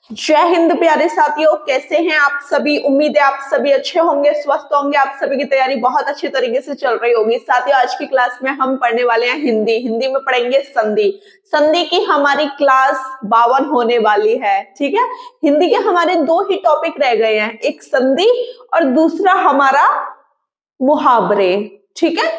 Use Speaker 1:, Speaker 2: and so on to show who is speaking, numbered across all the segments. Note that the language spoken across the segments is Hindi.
Speaker 1: जय हिंद प्यारे साथियों, कैसे हैं आप सभी। उम्मीद है आप सभी अच्छे होंगे, स्वस्थ होंगे। आप सभी की तैयारी बहुत अच्छे तरीके से चल रही होगी। साथियों, आज की क्लास में हम पढ़ने वाले हैं हिंदी। हिंदी में पढ़ेंगे संधि। संधि की हमारी क्लास 52 होने वाली है। ठीक है, हिंदी के हमारे दो ही टॉपिक रह गए हैं, एक संधि और दूसरा हमारा मुहावरे। ठीक है,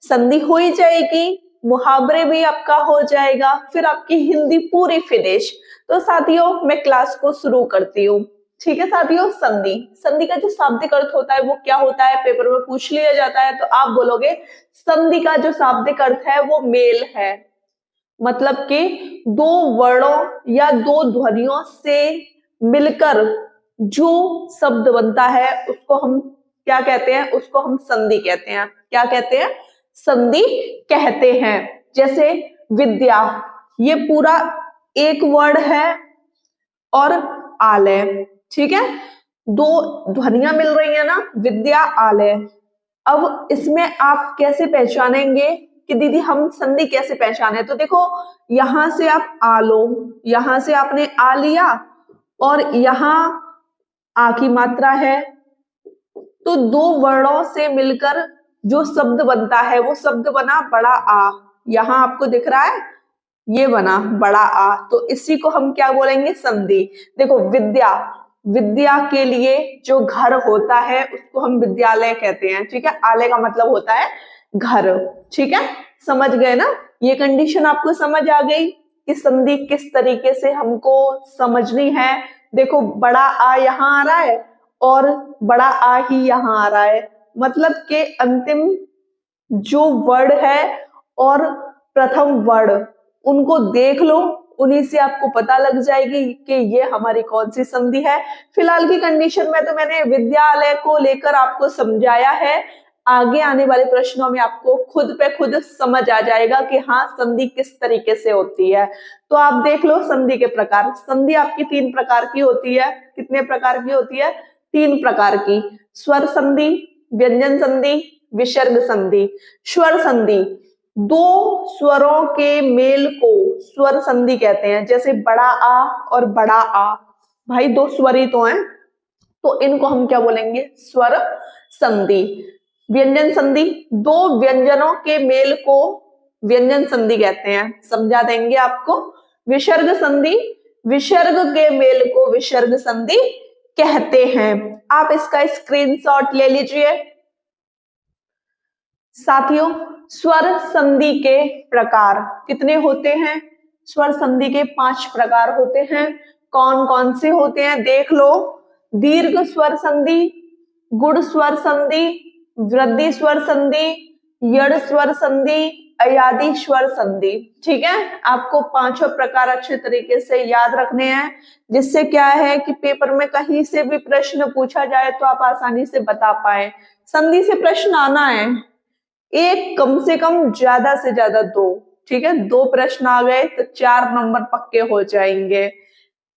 Speaker 1: संधि हो ही जाएगी, मुहावरे भी आपका हो जाएगा, फिर आपकी हिंदी पूरी फिनिश। तो साथियों, मैं क्लास को शुरू करती हूँ। ठीक है साथियों, संधि। संधि का जो शाब्दिक अर्थ होता है वो क्या होता है, पेपर में पूछ लिया जाता है। तो आप बोलोगे संधि का जो शाब्दिक अर्थ है वो मेल है। मतलब कि दो वर्णों या दो ध्वनियों से मिलकर जो शब्द बनता है उसको हम क्या कहते हैं, उसको हम संधि कहते हैं। क्या कहते हैं, संधि कहते हैं। जैसे विद्या, ये पूरा एक वर्ड है और आलय। ठीक है, दो ध्वनियां मिल रही है ना, विद्या आलय। अब इसमें आप कैसे पहचानेंगे कि दीदी हम संधि कैसे पहचाने। तो देखो, यहां से आप आ लो, यहां से आपने आ लिया और यहां आ की मात्रा है, तो दो वर्णों से मिलकर जो शब्द बनता है वो शब्द बना बड़ा आ। यहां आपको दिख रहा है, ये बना बड़ा आ, तो इसी को हम क्या बोलेंगे, संधि। देखो विद्या, विद्या के लिए जो घर होता है उसको हम विद्यालय कहते हैं। ठीक है, आलय का मतलब होता है घर। ठीक है, समझ गए ना, ये कंडीशन आपको समझ आ गई कि संधि किस तरीके से हमको समझनी है। देखो, बड़ा आ यहाँ आ रहा है और बड़ा आ ही यहाँ आ रहा है, मतलब के अंतिम जो वर्ड है और प्रथम वर्ड, उनको देख लो, उन्हीं से आपको पता लग जाएगी कि ये हमारी कौन सी संधि है। फिलहाल की कंडीशन में तो मैंने विद्यालय को लेकर आपको समझाया है। आगे आने वाले प्रश्नों में आपको खुद पे खुद समझ आ जाएगा कि हाँ संधि किस तरीके से होती है। तो आप देख लो संधि के प्रकार। संधि आपकी तीन प्रकार की होती है। कितने प्रकार की होती है, तीन प्रकार की। स्वर संधि, व्यंजन संधि, विसर्ग संधि। स्वर संधि, दो स्वरों के मेल को स्वर संधि कहते हैं। जैसे बड़ा आ और बड़ा आ, भाई दो स्वर ही तो हैं, तो इनको हम क्या बोलेंगे, स्वर संधि। व्यंजन संधि, दो व्यंजनों के मेल को व्यंजन संधि कहते हैं, समझा देंगे आपको। विसर्ग संधि, विसर्ग के मेल को विसर्ग संधि कहते हैं। आप इसका स्क्रीनशॉट ले लीजिए। साथियों, स्वर संधि के प्रकार कितने होते हैं, स्वर संधि के 5 प्रकार होते हैं। कौन कौन से होते हैं देख लो। दीर्घ स्वर संधि, गुण स्वर संधि, वृद्धि स्वर संधि, यड़ स्वर संधि, अयादि स्वर संधि। ठीक है, आपको पांचों प्रकार अच्छे तरीके से याद रखने हैं, जिससे क्या है कि पेपर में कहीं से भी प्रश्न पूछा जाए तो आप आसानी से बता पाए। संधि से प्रश्न आना है, एक कम से कम, ज्यादा से ज्यादा दो। ठीक है, दो प्रश्न आ गए तो 4 नंबर पक्के हो जाएंगे।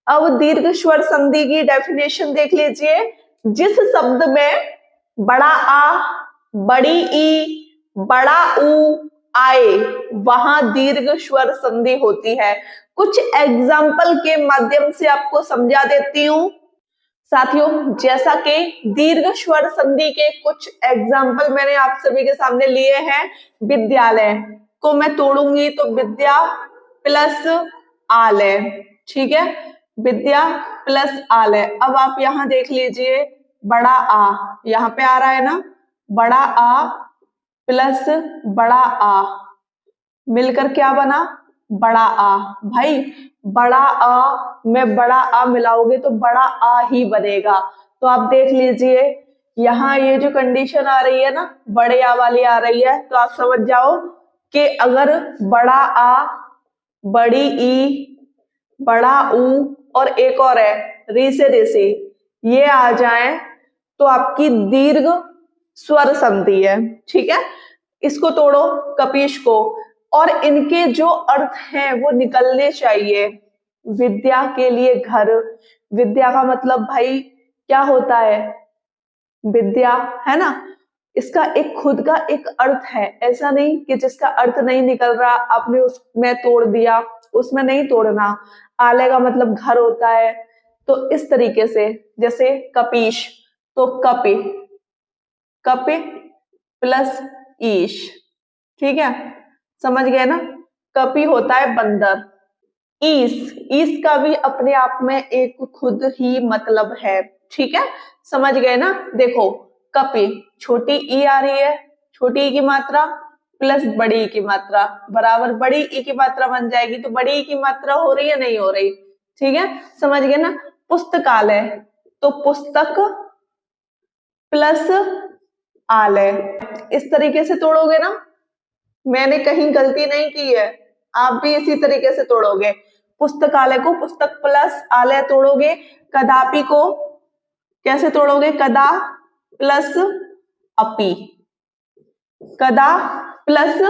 Speaker 1: अब दीर्घ स्वर संधि की डेफिनेशन देख लीजिए। जिस शब्द में बड़ा आ, बड़ी ई, बड़ा ऊ आए, वहां दीर्घ स्वर संधि होती है। कुछ एग्जाम्पल के माध्यम से आपको समझा देती हूँ साथियों। जैसा कि दीर्घ स्वर संधि के कुछ एग्जाम्पल मैंने आप सभी के सामने लिए हैं। विद्यालय को मैं तोड़ूंगी तो विद्या प्लस आलय। ठीक है, विद्या प्लस आलय। अब आप यहां देख लीजिए, बड़ा आ यहां पे आ रहा है ना, बड़ा आ प्लस बड़ा आ मिलकर क्या बना, बड़ा आ। भाई बड़ा आ में बड़ा आ मिलाओगे तो बड़ा आ ही बनेगा। तो आप देख लीजिए, यहाँ ये जो कंडीशन आ रही है ना, बड़े आ वाली आ रही है, तो आप समझ जाओ कि अगर बड़ा आ, बड़ी ई, बड़ा ऊ और एक और है री से ऋषि, ये आ जाए तो आपकी दीर्घ स्वर संधि है। ठीक है, इसको तोड़ो कपीश को, और इनके जो अर्थ हैं वो निकलने चाहिए। विद्या के लिए घर, विद्या का मतलब भाई क्या होता है, विद्या है ना, इसका एक खुद का एक अर्थ है। ऐसा नहीं कि जिसका अर्थ नहीं निकल रहा आपने उसमें तोड़ दिया, उसमें नहीं तोड़ना। आलय का मतलब घर होता है, तो इस तरीके से, जैसे कपीश तो कपि, कपि प्लस ईश, ठीक है, समझ गए ना। कपि होता है बंदर। ईस, ईस का भी अपने आप में एक खुद ही मतलब है, ठीक है, समझ गए ना। देखो कपि, छोटी ई आ रही है, छोटी ई की मात्रा प्लस बड़ी ई की मात्रा बराबर बड़ी ई की मात्रा बन जाएगी, तो बड़ी ई की मात्रा हो रही है नहीं हो रही, ठीक है, समझ गए ना। पुस्तकालय तो पुस्तक प्लस आलय, इस तरीके से तोड़ोगे ना, मैंने कहीं गलती नहीं की है, आप भी इसी तरीके से तोड़ोगे। पुस्तकालय को पुस्तक प्लस आलय तोड़ोगे। कदापि को कैसे तोड़ोगे, कदा प्लस अपि, कदा प्लस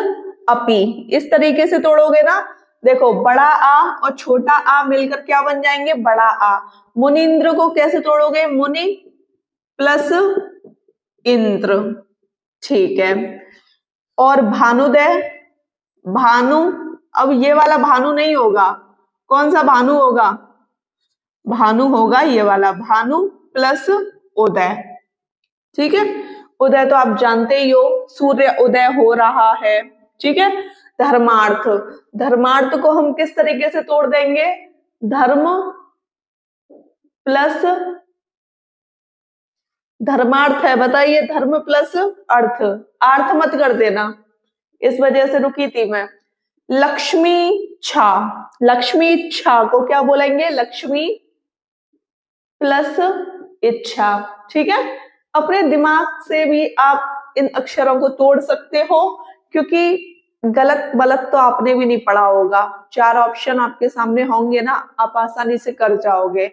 Speaker 1: अपि, इस तरीके से तोड़ोगे ना। देखो बड़ा आ और छोटा आ मिलकर क्या बन जाएंगे, बड़ा आ। मुनीन्द्र को कैसे तोड़ोगे, मुनि प्लस इंद्र, ठीक है। और भानुदय, भानु, अब ये वाला भानु नहीं होगा, कौन सा भानु होगा, भानु होगा ये वाला, भानु प्लस उदय, ठीक है। उदय तो आप जानते ही हो, सूर्य उदय हो रहा है, ठीक है। धर्मार्थ, धर्मार्थ को हम किस तरीके से तोड़ देंगे, धर्म प्लस, धर्मार्थ है, बताइए, धर्म प्लस अर्थ, अर्थ मत कर देना, इस वजह से रुकी थी मैं। लक्ष्मी छा, लक्ष्मी छा को क्या बोलेंगे, लक्ष्मी प्लस इच्छा, ठीक है। अपने दिमाग से भी आप इन अक्षरों को तोड़ सकते हो, क्योंकि गलत गलत तो आपने भी नहीं पढ़ा होगा, 4 ऑप्शन आपके सामने होंगे ना, आप आसानी से कर जाओगे।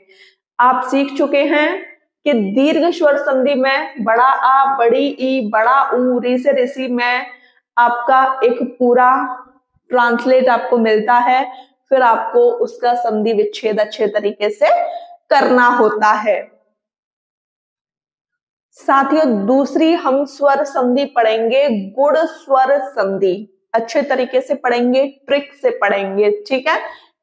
Speaker 1: आप सीख चुके हैं कि दीर्घ स्वर संधि में बड़ा आ, बड़ी ई, बड़ा ऊ, री से ऋषि में आपका एक पूरा ट्रांसलेट आपको मिलता है, फिर आपको उसका संधि विच्छेद अच्छे तरीके से करना होता है। साथियों दूसरी हम स्वर संधि पढ़ेंगे, गुण स्वर संधि, अच्छे तरीके से पढ़ेंगे, ट्रिक से पढ़ेंगे, ठीक है।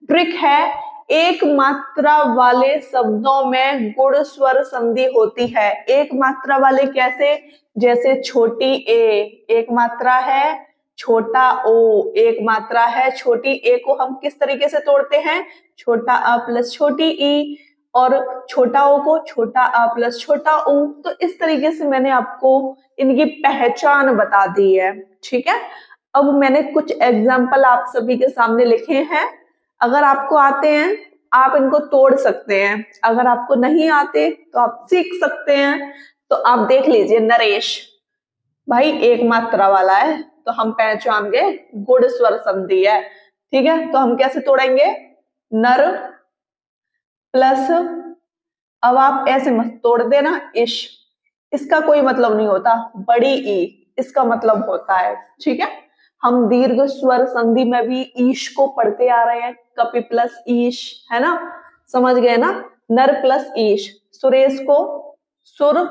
Speaker 1: ट्रिक है, एक मात्रा वाले शब्दों में गुण स्वर संधि होती है। एक मात्रा वाले कैसे, जैसे छोटी ए एक मात्रा है, छोटा ओ एक मात्रा है, छोटी ए को हम किस तरीके से तोड़ते हैं, छोटा अ प्लस छोटी ई, और छोटा ओ को छोटा अ प्लस छोटा ऊ। तो इस तरीके से मैंने आपको इनकी पहचान बता दी है, ठीक है। अब मैंने कुछ एग्जाम्पल आप सभी के सामने लिखे हैं, अगर आपको आते हैं आप इनको तोड़ सकते हैं, अगर आपको नहीं आते तो आप सीख सकते हैं। तो आप देख लीजिए, नरेश भाई एक मात्रा वाला है, तो हम पहचान गए गुण स्वर संधि है, ठीक है। तो हम कैसे तोड़ेंगे, नर प्लस, अब आप ऐसे मत तोड़ देना इश, इसका कोई मतलब नहीं होता, बड़ी ई इसका मतलब होता है, ठीक है। हम दीर्घ स्वर संधि में भी ईश को पढ़ते आ रहे हैं, कपि प्लस ईश, है ना, समझ गए ना। नर प्लस ईश, सुरेश को सुर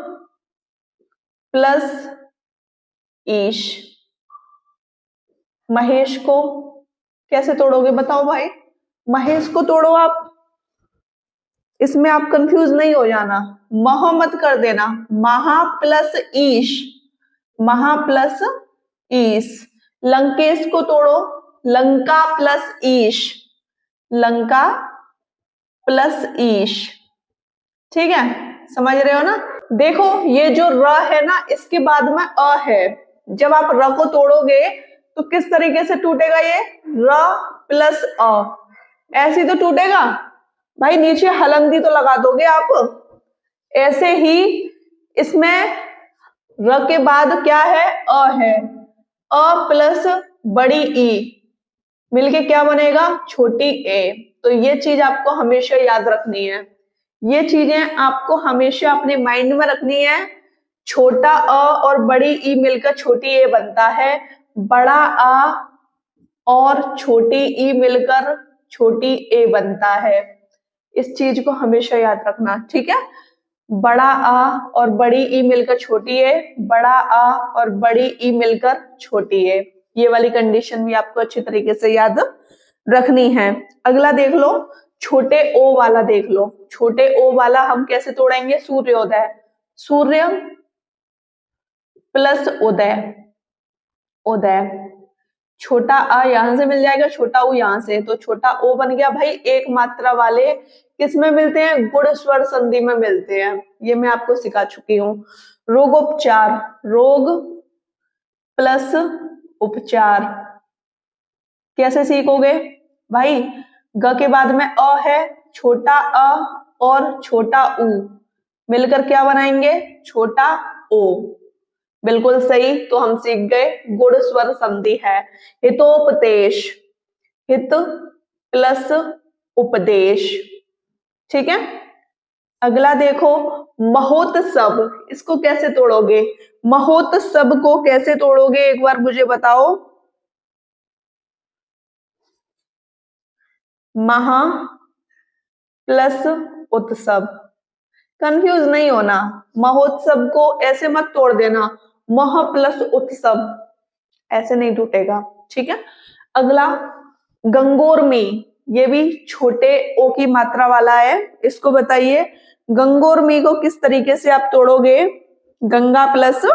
Speaker 1: प्लस ईश, महेश को कैसे तोड़ोगे बताओ भाई, महेश को तोड़ो आप, इसमें आप कंफ्यूज नहीं हो जाना, मह मत कर देना, महा प्लस ईश, महा प्लस ईश। लंकेश को तोड़ो, लंका प्लस ईश, लंका प्लस ईश, ठीक है, समझ रहे हो ना। देखो ये जो र है ना, इसके बाद में अ है, जब आप र को तोड़ोगे तो किस तरीके से टूटेगा, ये र प्लस अ, ऐसे ही तो टूटेगा भाई, नीचे हलंदी तो लगा दोगे आप। ऐसे ही इसमें र के बाद क्या है, अ है, अ प्लस बड़ी ई मिलके क्या बनेगा, छोटी ए। तो ये चीज आपको हमेशा याद रखनी है, ये चीजें आपको हमेशा अपने माइंड में रखनी है। छोटा अ और बड़ी ई मिलकर छोटी ए बनता है, बड़ा आ और छोटी ई मिलकर छोटी ए बनता है, इस चीज को हमेशा याद रखना, ठीक है। बड़ा आ और बड़ी ई मिलकर छोटी ए, बड़ा आ और बड़ी ई मिलकर छोटी ए, ये वाली कंडीशन भी आपको अच्छी तरीके से याद रखनी है। अगला देख लो, छोटे ओ वाला देख लो, छोटे ओ वाला हम कैसे तोड़ेंगे, सूर्योदय, सूर्य प्लस उदय, उदय, छोटा आ यहां से मिल जाएगा, छोटा ऊ यहां से, तो छोटा ओ बन गया भाई। एक मात्रा वाले किस में मिलते हैं, गुण स्वर संधि में मिलते हैं, ये मैं आपको सिखा चुकी हूँ। रोगोपचार, रोग प्लस उपचार, कैसे सीखोगे भाई, ग के बाद में अ है, छोटा अ और छोटा ऊ मिलकर क्या बनाएंगे, छोटा ओ, बिल्कुल सही। तो हम सीख गए गुण स्वर संधि है। हितोपदेश, हित प्लस उपदेश, ठीक है। अगला देखो महोत्सव, इसको कैसे तोड़ोगे, महोत्सव को कैसे तोड़ोगे एक बार मुझे बताओ। महा प्लस उत्सव, कंफ्यूज नहीं होना, महोत्सव को ऐसे मत तोड़ देना, मह प्लस उत्सव, ऐसे नहीं टूटेगा, ठीक है। अगला गंगोर्मी, ये भी छोटे ओ की मात्रा वाला है, इसको बताइए गंगोर्मी को किस तरीके से आप तोड़ोगे, गंगा प्लस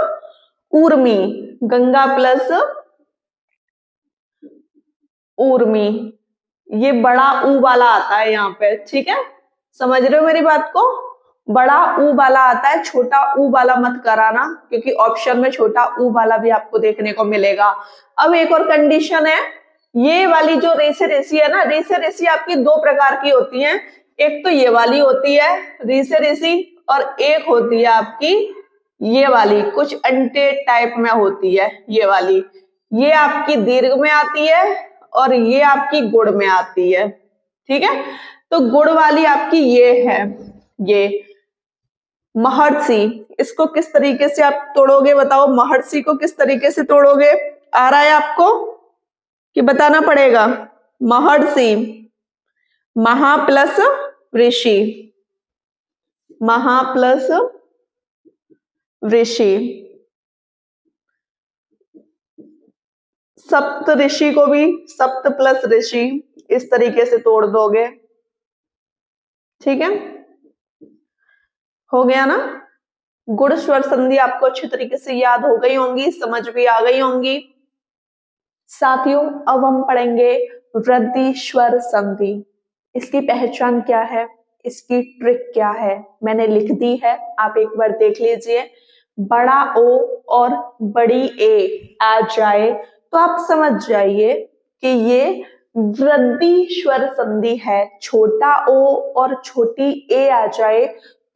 Speaker 1: ऊर्मी, गंगा प्लस ऊर्मी, ये बड़ा ऊ वाला आता है यहाँ पे, ठीक है, समझ रहे हो मेरी बात को, बड़ा ऊ वाला आता है, छोटा ऊ वाला मत कराना, क्योंकि ऑप्शन में छोटा ऊ वाला भी आपको देखने को मिलेगा। अब एक और कंडीशन है, ये वाली जो रेसे रेसी है ना, रेसे रेसी आपकी दो प्रकार की होती है, एक तो ये वाली होती है रेसे रेसी, और एक होती है आपकी ये वाली, कुछ अंटे टाइप में होती है ये वाली, ये आपकी दीर्घ में आती है और ये आपकी गुण में आती है, ठीक है। तो गुण वाली आपकी ये है, ये महर्षि, इसको किस तरीके से आप तोड़ोगे बताओ, महर्षि को किस तरीके से तोड़ोगे, आ रहा है आपको कि बताना पड़ेगा। महर्षि, महा प्लस ऋषि, महा प्लस ऋषि, सप्त ऋषि को भी सप्त प्लस ऋषि, इस तरीके से तोड़ दोगे, ठीक है, हो गया ना। गुण स्वर संधि आपको अच्छी तरीके से याद हो गई होंगी, समझ भी आ गई होंगी। साथियों अब हम पढ़ेंगे वृद्धि स्वर संधि, इसकी पहचान क्या है, इसकी ट्रिक क्या है, मैंने लिख दी है, आप एक बार देख लीजिए। बड़ा ओ और बड़ी ए आ जाए तो आप समझ जाइए कि ये वृद्धि स्वर संधि है, छोटा ओ और छोटी ए आ जाए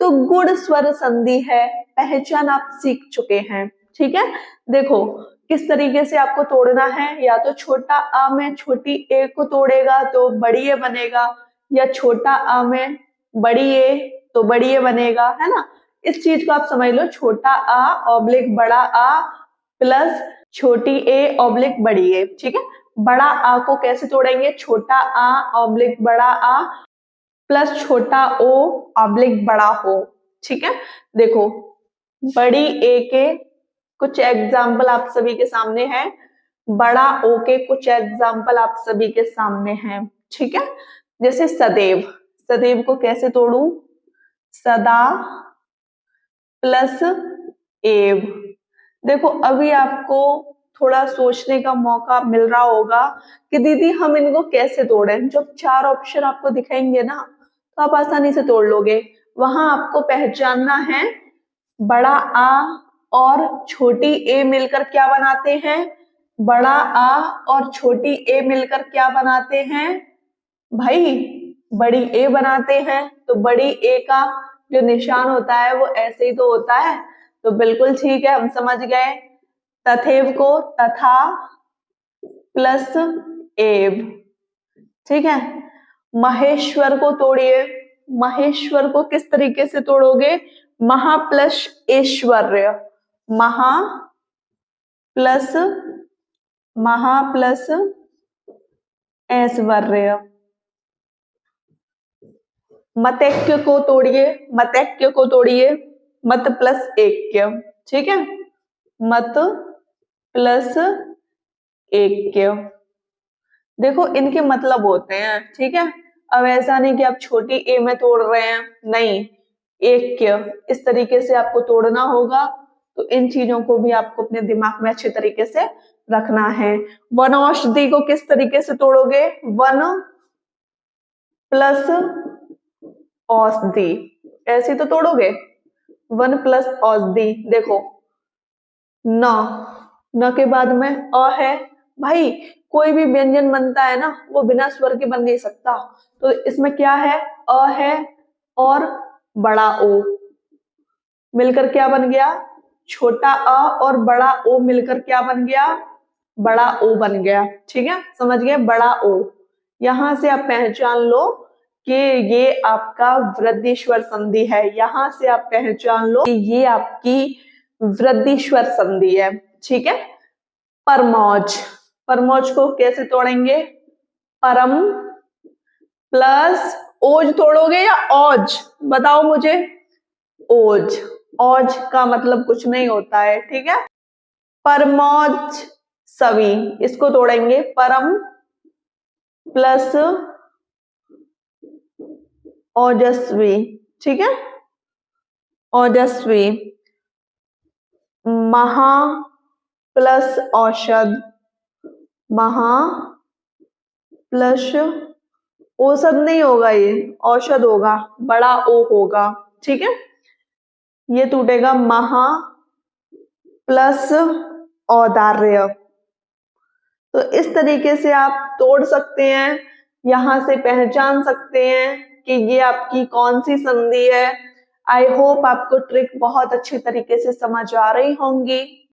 Speaker 1: तो गुण स्वर संधि है, पहचान आप सीख चुके हैं, ठीक है। देखो किस तरीके से आपको तोड़ना है, या तो छोटा आ में छोटी ए को तोड़ेगा तो बड़ी ए बनेगा, या छोटा आ में बड़ी ए तो बड़ी ए बनेगा, है ना। इस चीज को आप समझ लो, छोटा आ ऑब्लिक बड़ा आ प्लस छोटी ए ऑब्लिक बड़ी ए, ठीक है। बड़ा आ को कैसे तोड़ेंगे, छोटा आ ऑब्लिक बड़ा आ प्लस छोटा ओ ऑब्लिक बड़ा हो, ठीक है। देखो बड़ी ए के कुछ एग्जाम्पल आप सभी के सामने है, बड़ा ओ के कुछ एग्जाम्पल आप सभी के सामने हैं, ठीक है। जैसे सदैव, सदैव को कैसे तोड़ू, सदा प्लस एव। देखो अभी आपको थोड़ा सोचने का मौका मिल रहा होगा कि दीदी हम इनको कैसे तोड़ें, जब चार ऑप्शन आपको दिखाएंगे ना तो आप आसानी से तोड़ लोगे। वहां आपको पहचानना है बड़ा आ और छोटी ए मिलकर क्या बनाते हैं, बड़ा आ और छोटी ए मिलकर क्या बनाते हैं भाई, बड़ी ए बनाते हैं। तो बड़ी ए का जो निशान होता है वो ऐसे ही तो होता है, तो बिल्कुल ठीक है, हम समझ गए। तथेव को तथा प्लस एव, ठीक है। महेश्वर को तोड़िए, महेश्वर को किस तरीके से तोड़ोगे, महा प्लस ऐश्वर्य, महा प्लस ऐश्वर्य। मतैक्य को तोड़िए, मतैक्य को तोड़िए, मत प्लस ऐक्य, ठीक है, मत प्लस ऐक्य। देखो इनके मतलब होते हैं, ठीक है, अब ऐसा नहीं कि आप छोटी ए में तोड़ रहे हैं, नहीं, एक इस तरीके से आपको तोड़ना होगा। तो इन चीजों को भी आपको अपने दिमाग में अच्छे तरीके से रखना है। वन औषधि को किस तरीके से तोड़ोगे? वन प्लस औषधि, ऐसे तो तोड़ोगे। वन प्लस औषधि, देखो न, न के बाद में अ है। भाई कोई भी व्यंजन बनता है ना, वो बिना स्वर के बन नहीं सकता। तो इसमें क्या है? अ है और बड़ा ओ मिलकर क्या बन गया? छोटा अ और बड़ा ओ मिलकर क्या बन गया? बड़ा ओ बन गया। ठीक है, समझ गए? बड़ा ओ। यहां से आप पहचान लो कि ये आपका वृद्धि स्वर संधि है। यहां से आप पहचान लो कि ये आपकी वृद्धि स्वर संधि है। ठीक है। परमौज, परमौज को कैसे तोड़ेंगे? परम प्लस ओज तोड़ोगे या औज? बताओ मुझे। ओज, औज का मतलब कुछ नहीं होता है। ठीक है। परमौज सवी, इसको तोड़ेंगे। परम प्लस ओजस्वी। ठीक है, ओजस्वी। महा प्लस औषध, महा प्लस औषध नहीं होगा, ये औषध होगा, बड़ा ओ होगा। ठीक है, ये टूटेगा महा प्लस औदार्य। तो इस तरीके से आप तोड़ सकते हैं, यहां से पहचान सकते हैं कि ये आपकी कौन सी संधि है। आई होप आपको ट्रिक बहुत अच्छे तरीके से समझ आ रही होंगी।